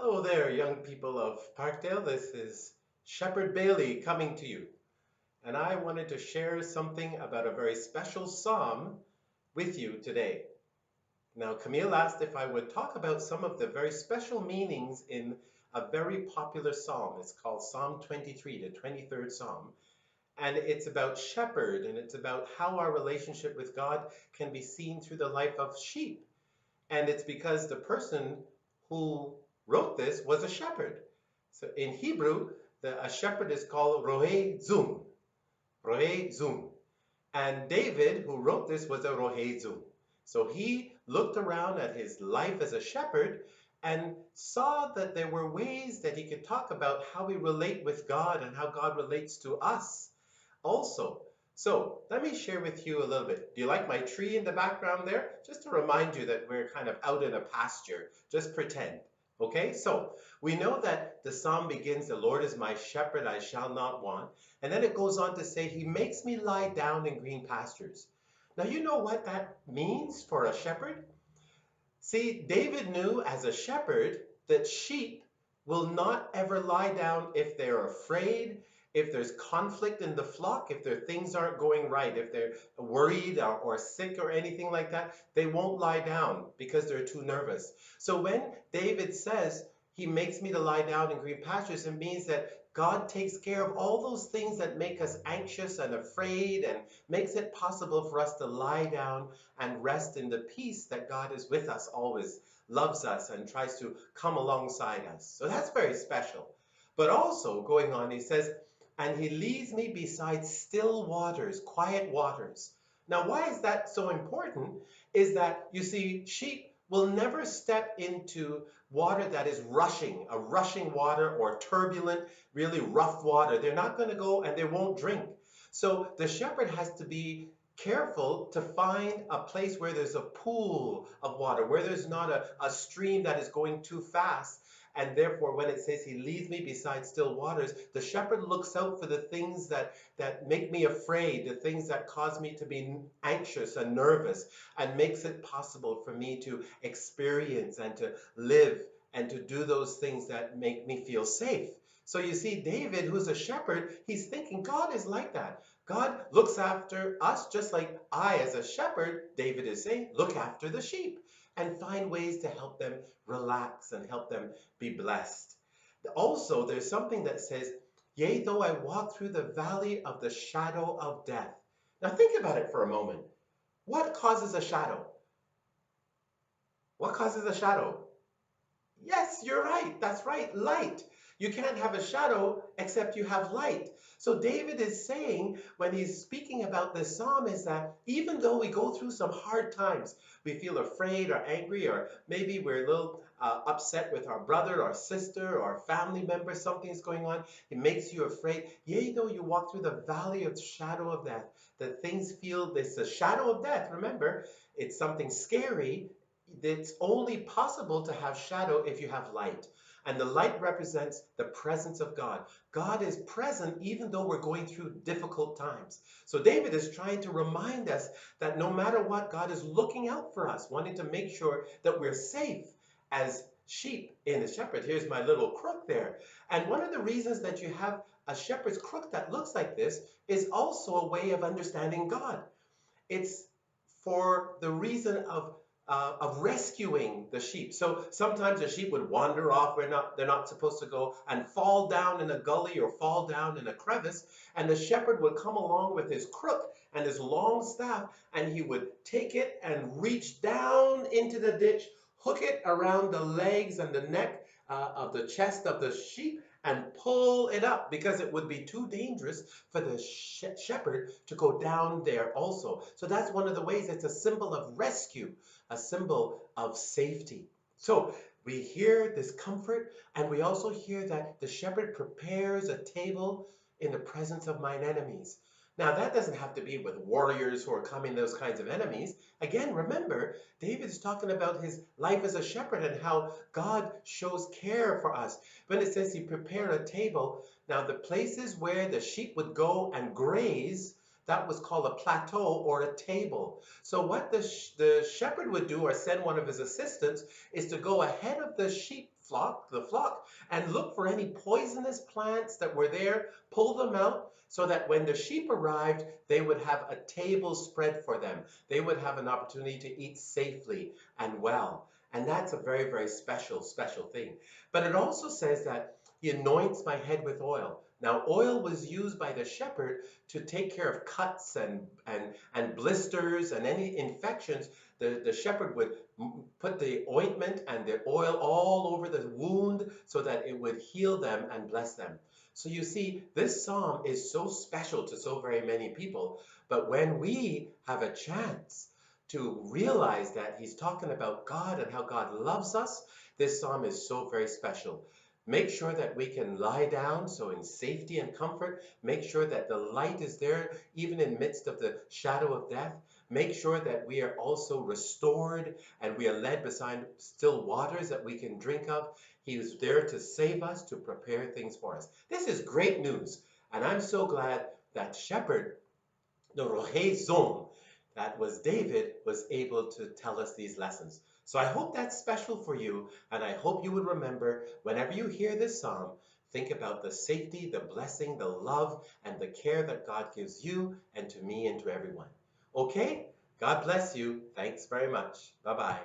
Hello there, young people of Parkdale. This is Shepherd Bailey coming to you. And I wanted to share something about a very special psalm with you today. Now, Camille asked if I would talk about some of the very special meanings in a very popular psalm. It's called Psalm 23, the 23rd Psalm. And it's about shepherd, and it's about how our relationship with God can be seen through the life of sheep. And it's because the person who wrote this was a shepherd. So in Hebrew, a shepherd is called Rohe Zum. Rohe Zum. And David, who wrote this, was a Rohe Zum. So he looked around at his life as a shepherd and saw that there were ways that he could talk about how we relate with God and how God relates to us also. So let me share with you a little bit. Do you like my tree in the background there? Just to remind you that we're kind of out in a pasture. Just pretend. Okay, so we know that the psalm begins, the Lord is my shepherd, I shall not want. And then it goes on to say, he makes me lie down in green pastures. Now, you know what that means for a shepherd? See, David knew as a shepherd that sheep will not ever lie down if they're afraid, if there's conflict in the flock, if their things aren't going right, if they're worried or sick or anything like that, they won't lie down because they're too nervous. So when David says, he makes me to lie down in green pastures, it means that God takes care of all those things that make us anxious and afraid and makes it possible for us to lie down and rest in the peace that God is with us always, loves us, and tries to come alongside us. So that's very special. But also, going on, he says, and he leads me beside still waters, quiet waters. Now, why is that so important? Is that, you see, sheep will never step into water that is rushing, a rushing water or turbulent, really rough water. They're not going to go and they won't drink. So the shepherd has to be careful to find a place where there's a pool of water, where there's not a stream that is going too fast. And therefore, when it says he leads me beside still waters, the shepherd looks out for the things that make me afraid, the things that cause me to be anxious and nervous, and makes it possible for me to experience and to live and to do those things that make me feel safe. So you see, David, who's a shepherd, he's thinking God is like that. God looks after us just like I, as a shepherd, David is saying, look after the sheep and find ways to help them relax and help them be blessed. Also, there's something that says, yea, though I walk through the valley of the shadow of death. Now think about it for a moment. What causes a shadow? What causes a shadow? Yes, you're right. That's right. Light. You can't have a shadow except you have light. So David is saying when he's speaking about this psalm is that even though we go through some hard times, we feel afraid or angry, or maybe we're a little upset with our brother or sister or family member, something's going on, it makes you afraid. Yea, though you walk through the valley of the shadow of death, that things feel, this a shadow of death. Remember, it's something scary. It's only possible to have shadow if you have light. And the light represents the presence of God. God is present even though we're going through difficult times. So David is trying to remind us that no matter what, God is looking out for us, wanting to make sure that we're safe as sheep in a shepherd. Here's my little crook there. And one of the reasons that you have a shepherd's crook that looks like this is also a way of understanding God. It's for the reason of rescuing the sheep. So sometimes the sheep would wander off where they're not supposed to go and fall down in a gully or fall down in a crevice. And the shepherd would come along with his crook and his long staff, and he would take it and reach down into the ditch, hook it around the legs and the neck of the chest of the sheep, and pull it up because it would be too dangerous for the shepherd to go down there also. So that's one of the ways. It's a symbol of rescue, a symbol of safety. So we hear this comfort, and we also hear that the shepherd prepares a table in the presence of mine enemies. Now, that doesn't have to be with warriors who are coming, those kinds of enemies. Again, remember, David is talking about his life as a shepherd and how God shows care for us. When it says he prepared a table, now the places where the sheep would go and graze, that was called a plateau or a table. So what the shepherd would do, or send one of his assistants, is to go ahead of the sheep flock, and look for any poisonous plants that were there, pull them out, so that when the sheep arrived, they would have a table spread for them. They would have an opportunity to eat safely and well. And that's a very, very special, special thing. But it also says that he anoints my head with oil. Now, oil was used by the shepherd to take care of cuts and blisters and any infections. The shepherd would put the ointment and the oil all over the wound so that it would heal them and bless them. So you see, this psalm is so special to so very many people. But when we have a chance to realize that he's talking about God and how God loves us, this psalm is so very special. Make sure that we can lie down, so in safety and comfort. Make sure that the light is there, even in midst of the shadow of death. Make sure that we are also restored and we are led beside still waters that we can drink of. He is there to save us, to prepare things for us. This is great news. And I'm so glad that shepherd, the Rohe Zon, that was David, was able to tell us these lessons. So I hope that's special for you, and I hope you would remember whenever you hear this psalm, think about the safety, the blessing, the love, and the care that God gives you and to me and to everyone. Okay? God bless you. Thanks very much. Bye bye.